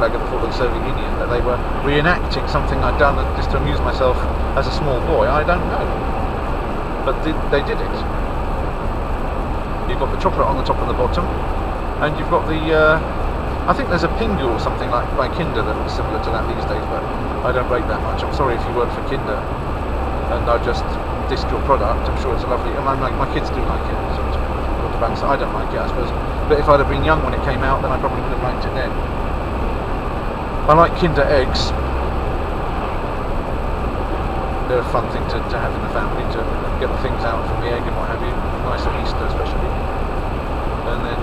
flag of the fall of the Soviet Union, that they were reenacting something I'd done just to amuse myself as a small boy. I don't know. But they did it. You've got the chocolate on the top and the bottom, and you've got the, I think there's a Pingu or something like by Kinder that looks similar to that these days, but I don't rate that much. I'm sorry if you work for Kinder and I just dissed your product. I'm sure it's a lovely, and my kids do like it, so it's good to balance. I don't like it, I suppose. But if I'd have been young when it came out, then I probably would have liked it then. I like Kinder eggs. They're a fun thing to have in the family, to get the things out from the egg and what have you. Nice at Easter especially. And then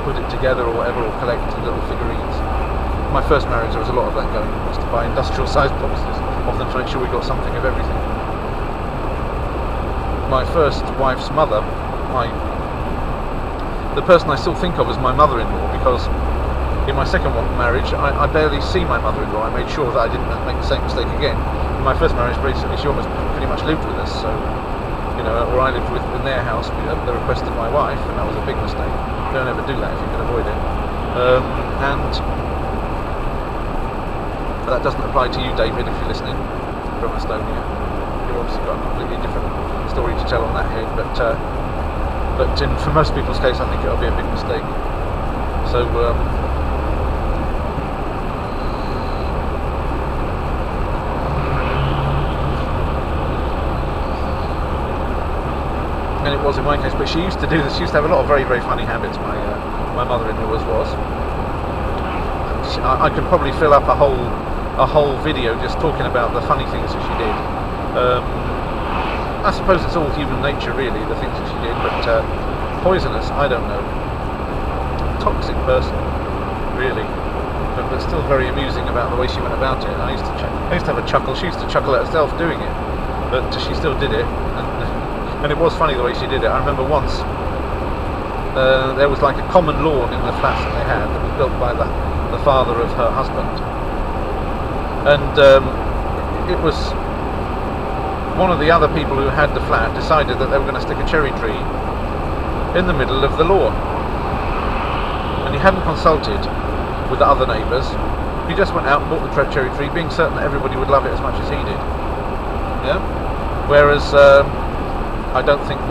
put it together or whatever, or collect little figurines. My first marriage, there was a lot of that going on, was to buy industrial sized boxes, often to make sure we got something of everything. My first wife's mother, the person I still think of as my mother-in-law, because in my second marriage I barely see my mother-in-law. I made sure that I didn't make the same mistake again. In my first marriage, basically, she almost pretty much lived with us, so, you know, or I lived in their house at the request of my wife, and that was a big mistake. Don't ever do that if you can avoid it. And that doesn't apply to you, David, if you're listening from Estonia. You've obviously got a completely different story to tell on that head, but for most people's case, I think it'll be a big mistake. So, and it was in my case, but she used to do this. She used to have a lot of very, very funny habits. My mother-in-law was. I could probably fill up a whole video just talking about the funny things that she did. I suppose it's all human nature, really, the things that she did. But poisonous, I don't know. Toxic person, really. But still very amusing about the way she went about it. I used to have a chuckle. She used to chuckle at herself doing it, but she still did it. And it was funny the way she did it. I remember once there was like a common lawn in the flats that they had that was built by the father of her husband, and it was one of the other people who had the flat decided that they were going to stick a cherry tree in the middle of the lawn, and he hadn't consulted with the other neighbours. He just went out and bought the cherry tree, being certain that everybody would love it as much as he did. Yeah. Whereas I don't think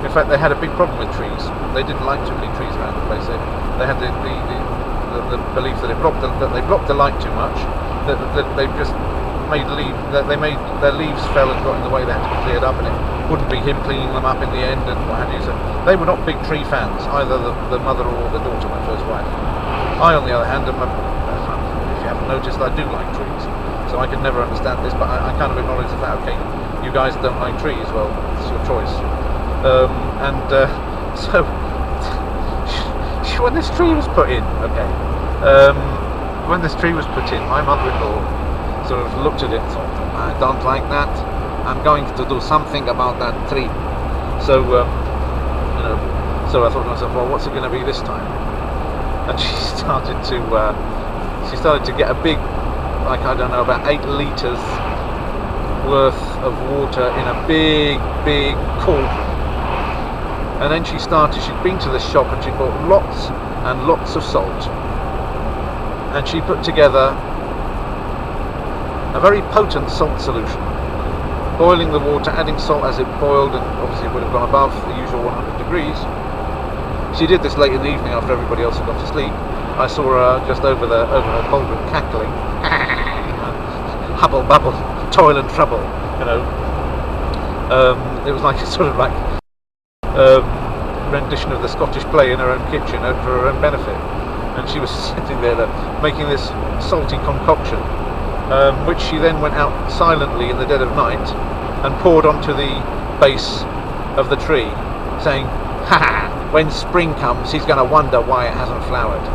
in fact, they had a big problem with trees. They didn't like too many trees around the place. They had the belief that they blocked the light too much. That they just made their leaves fell and got in the way. They had to be cleared up, and it wouldn't be him cleaning them up in the end and what have you. So they were not big tree fans, either the mother or the daughter, my first wife. I, on the other hand, if you haven't noticed, I do like trees. So I could never understand this, but I kind of acknowledge the fact, okay, you guys don't like trees, well, it's your choice. So when this tree was put in, when this tree was put in, my mother-in-law sort of looked at it and thought, I don't like that, I'm going to do something about that tree. So, so I thought to myself, well, what's it going to be this time? And she started to get a big, like, I don't know, about 8 litres worth of water in a big cauldron. And then she'd been to the shop and she'd bought lots and lots of salt. And she put together a very potent salt solution, boiling the water, adding salt as it boiled, and obviously it would have gone above the usual 100 degrees. She did this late in the evening after everybody else had gone to sleep. I saw her just over her cauldron cackling. Hubble bubble, toil and trouble, you know. It was like a sort of like rendition of the Scottish play in her own kitchen for her own benefit. And she was sitting there making this salty concoction, which she then went out silently in the dead of night and poured onto the base of the tree, saying, "Ha ha! When spring comes, he's going to wonder why it hasn't flowered."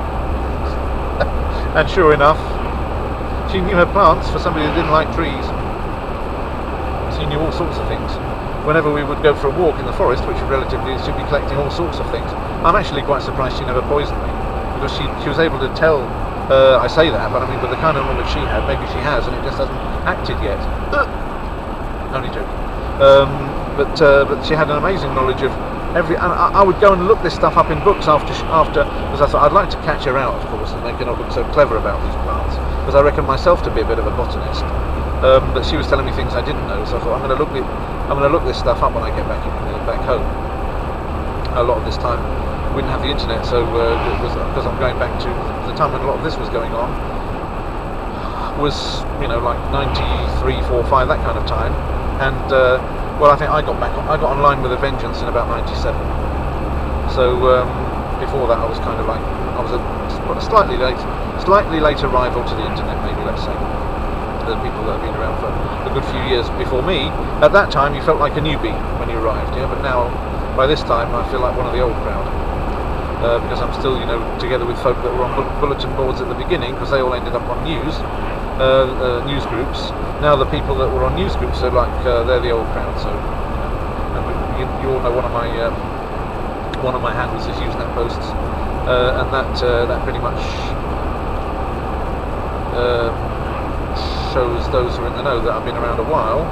And sure enough, she knew her plants. For somebody who didn't like trees, she knew all sorts of things. Whenever we would go for a walk in the forest, which relatively she'd be collecting all sorts of things. I'm actually quite surprised she never poisoned me, because she was able to tell. I say that, but I mean, with the kind of knowledge she had, maybe she has, and it just hasn't acted yet. Only joking. But she had an amazing knowledge of And I would go and look this stuff up in books after because I thought I'd like to catch her out, of course, and make her not look so clever about these plants, because I reckon myself to be a bit of a botanist. But she was telling me things I didn't know, so I thought I'm going to look this stuff up when I get back home. A lot of this time we didn't have the internet, so it was because I'm going back to the time when a lot of this was going on. Was like 93, 4, 5, that kind of time, and well, I think I got online with a vengeance in about 97. So before that, I was kind of like I was a slightly late arrival to the internet, maybe, let's say. The people that have been around for a good few years before me. At that time, you felt like a newbie when you arrived, yeah. But now, by this time, I feel like one of the old crowd. Because I'm still, together with folk that were on bulletin boards at the beginning, because they all ended up on news groups. Now the people that were on news groups are like they're the old crowd. So, you all know one of my handles is Usenet Posts, and that pretty much shows those who are in the know that I've been around a while.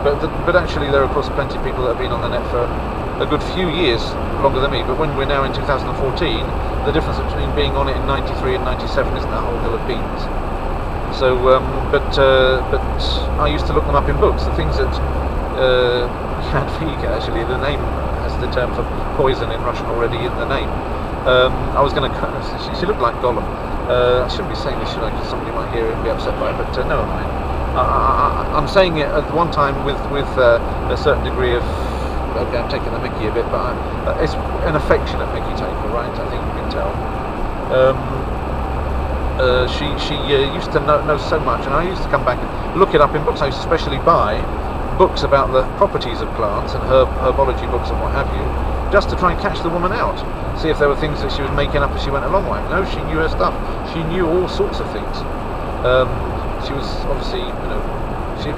But actually, there are of course plenty of people that have been on the net for a good few years longer than me. But when we're now in 2014, the difference between being on it in 93 and 97 isn't that whole hill of beans. So, but I used to look them up in books. The things that Jadwiga, actually, the name has the term for poison in Russian already in the name. I was going to. She looked like Gollum. I shouldn't be saying this, should I? Because somebody might hear it and be upset by it. But never mind. I'm saying it at one time with a certain degree of. Okay, I'm taking the mickey a bit, but it's an affectionate mickey taker, right? I think you can tell. She used to know so much, and I used to come back and look it up in books. I used to especially buy books about the properties of plants and herbology books and what have you, just to try and catch the woman out, see if there were things that she was making up as she went along. No, she knew her stuff. She knew all sorts of things. She was obviously, she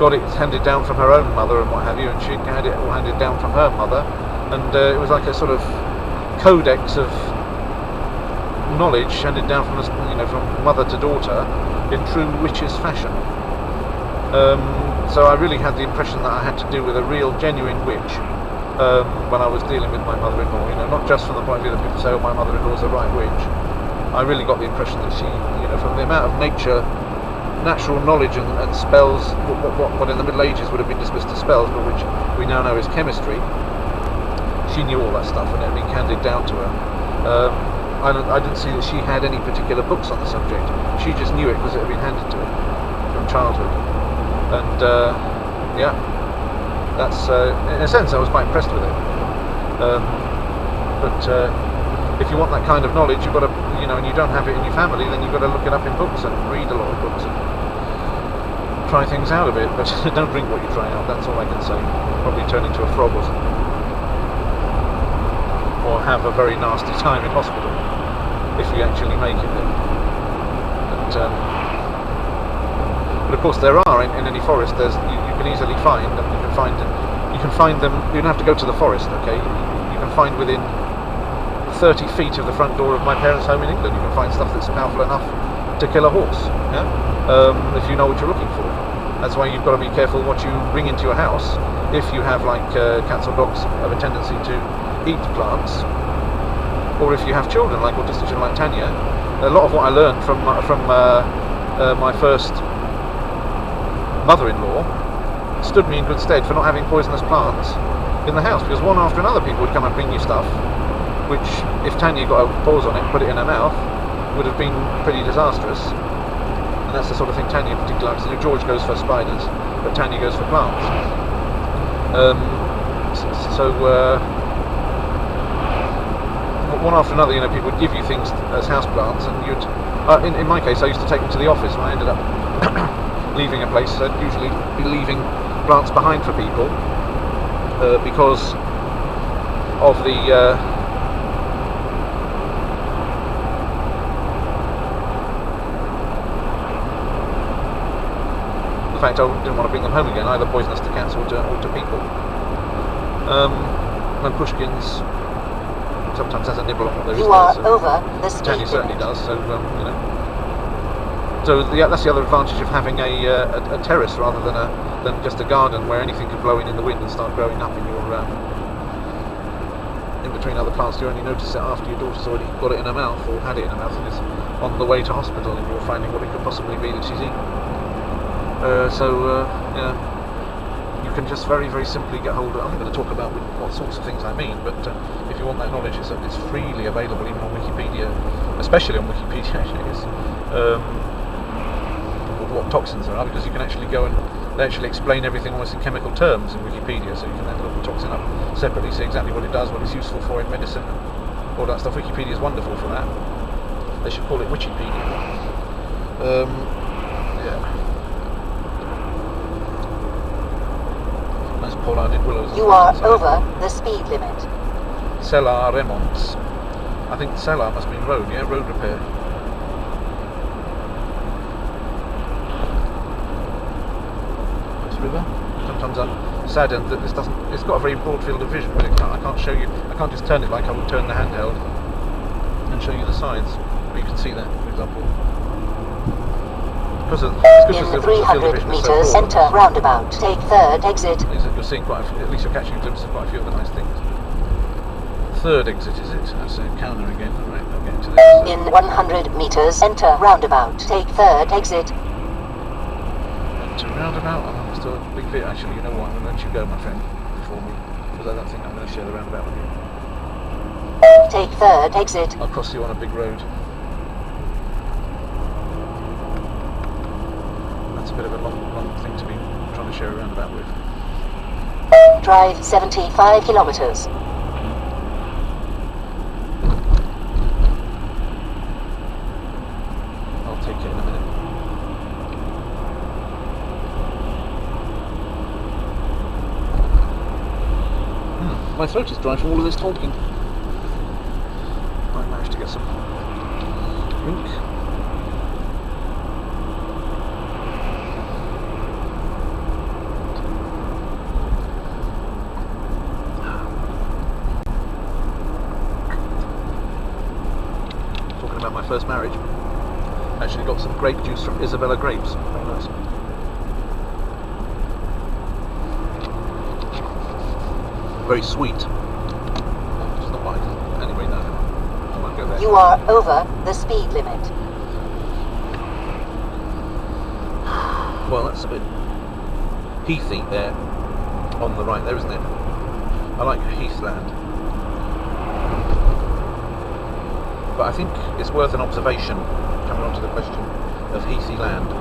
got it handed down from her own mother and what have you, and she had it all handed down from her mother, and it was like a sort of codex of knowledge handed down from from mother to daughter in true witch's fashion. So I really had the impression that I had to do with a real genuine witch when I was dealing with my mother-in-law. Not just from the point of view that people say, "Oh, my mother-in-law's a right witch." I really got the impression that she, from the amount of natural knowledge and spells, what in the Middle Ages would have been dismissed as spells, but which we now know is chemistry. She knew all that stuff, and it had been handed down to her. I didn't see that she had any particular books on the subject. She just knew it because it had been handed to her from childhood. And yeah, that's in a sense I was quite impressed with it. But if you want that kind of knowledge, you've got to, and you don't have it in your family, then you've got to look it up in books and read a lot of books and try things out a bit. But don't drink what you try out. That's all I can say. Probably turn into a frog or something, or have a very nasty time in hospital if you actually make it there. But of course there are in any forest. You can easily find, and you can find them. You don't have to go to the forest. Okay, you can find within 30 feet of the front door of my parents' home in England. You can find stuff that's powerful enough to kill a horse. Yeah, if you know what you're looking for. That's why you've got to be careful what you bring into your house. If you have cats or dogs have a tendency to eat plants, or if you have children like autistic children like Tanya. A lot of what I learned from my first mother-in-law stood me in good stead for not having poisonous plants in the house, because one after another people would come and bring you stuff which, if Tanya got a paws on it and put it in her mouth, would have been pretty disastrous. And that's the sort of thing Tanya particularly likes. George goes for spiders, but Tanya goes for plants. One after another, people would give you things as house plants, and you'd. In my case, I used to take them to the office, and I ended up leaving a place. I'd usually be leaving plants behind for people because of the. The fact I didn't want to bring them home again, either poisonous to cats or to people. And Pushkin's sometimes has a nibble on what there is. You are over the speed limit. Tanya certainly does. So that's the other advantage of having a terrace rather than just a garden where anything can blow in the wind and start growing up in your between other plants. You only notice it after your daughter's already got it in her mouth or had it in her mouth and is on the way to hospital, and you're finding what it could possibly be that she's eaten. Yeah, you can just very, very simply get hold of. I'm not going to talk about what sorts of things I mean, but if you want that knowledge, it's freely available even on Wikipedia, especially on Wikipedia. Actually, what toxins there are, because you can actually go and they actually explain everything almost in chemical terms in Wikipedia, so you can then look the toxin up separately, see exactly what it does, what it's useful for in medicine, all that stuff. Wikipedia is wonderful for that. They should call it Wikipedia. Yeah. Nice pollarded willows. You are over the speed limit. Cellar remonts. I think cellar must mean road, yeah? Road repair. River. Sometimes I'm saddened that this doesn't. It's got a very broad field of vision, but I can't show you. I can't just turn it like I would turn the handheld and show you the sides. But you can see that, for example, because of the 300 meters, centre roundabout. Take third exit. You're seeing quite. At least you're catching a glimpse of quite a few of the nice things. Third exit, is it? That's a counter again. Right, I'll get to this. In 100 meters, centre roundabout. Take third exit. To roundabout. A big bit. Actually, you know what? I'm going to let you go, my friend, before me, because I don't think I'm going to share the roundabout with you. Take third exit. I'll cross you on a big road. That's a bit of a long thing to be trying to share a roundabout with. Drive 75 kilometers. I'll take it in a minute. My throat is dry from all of this talking. I managed to get some drink. Talking about my first marriage. Actually got some grape juice from Isabella grapes. Very nice. Very sweet. It's not like anyway. No, I won't go there. You are over the speed limit. Well, that's a bit heathy there on the right there, isn't it? I like heathland, but I think it's worth an observation. Coming on to the question of heathy land,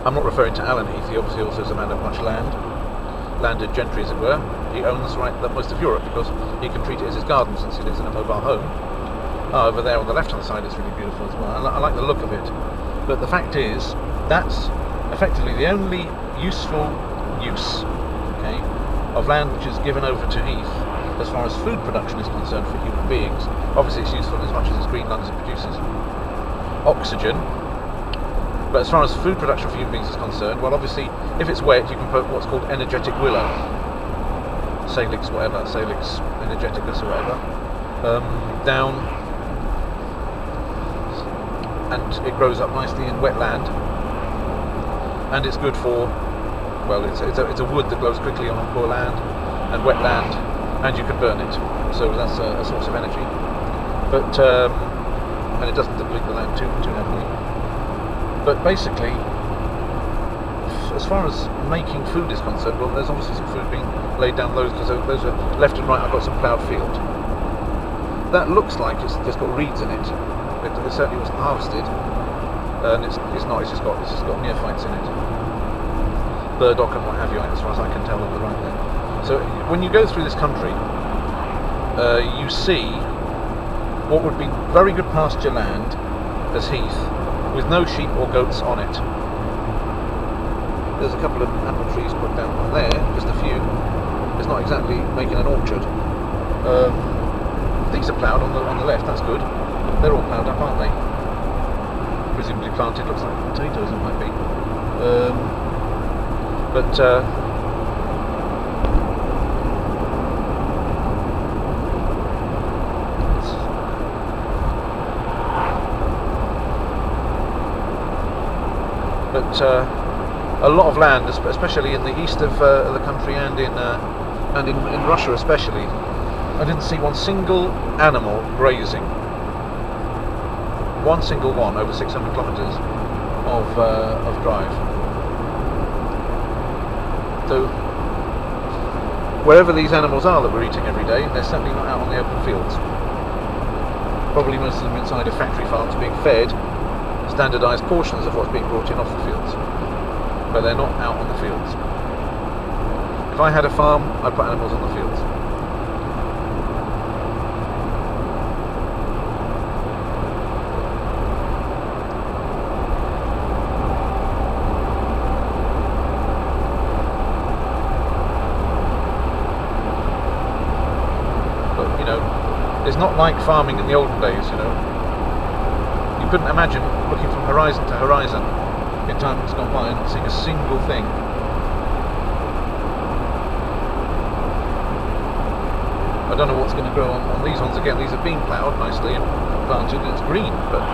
I'm not referring to Alan Heath. He obviously also is a man of much land. Landed gentry, as it were. He owns most of Europe because he can treat it as his garden since he lives in a mobile home. Over there on the left-hand side is really beautiful as well. I like the look of it. But the fact is, that's effectively the only useful use, okay, of land which is given over to heath as far as food production is concerned for human beings. Obviously it's useful as much as its green lungs it produces oxygen. But as far as food production for human beings is concerned, well, obviously, if it's wet, you can put what's called energetic willow, Salix whatever, Salix energeticus or whatever, down, and it grows up nicely in wet land, and it's good for, well, it's a wood that grows quickly on poor land and wet land, and you can burn it, so that's a source of energy. But and it doesn't deplete the land too heavily. But basically, as far as making food is concerned, well, there's obviously some food being laid down those, because those are left and right. I've got some ploughed field. That looks like it's just got reeds in it. It certainly wasn't harvested, and it's not. It's just got neophytes in it, burdock and what have you, as far as I can tell on the right there. So when you go through this country, you see what would be very good pasture land as heath, with no sheep or goats on it. There's a couple of apple trees put down there, just a few. It's not exactly making an orchard. These are ploughed on the left, that's good. They're all ploughed up, aren't they? Presumably planted, looks like potatoes it might be. A lot of land, especially in the east of the country and in Russia especially, I didn't see one single animal grazing. One single one over 600 kilometres of drive. So wherever these animals are that we're eating every day, they're certainly not out on the open fields. Probably most of them inside of factory farms being fed standardised portions of what's being brought in off the fields. But they're not out on the fields. If I had a farm, I'd put animals on the fields. It's not like farming in the olden days, you know. You couldn't imagine looking from horizon to horizon in time that's gone by and not seeing a single thing. I don't know what's going to grow on these ones. Again, these have been ploughed nicely and planted and it's green, but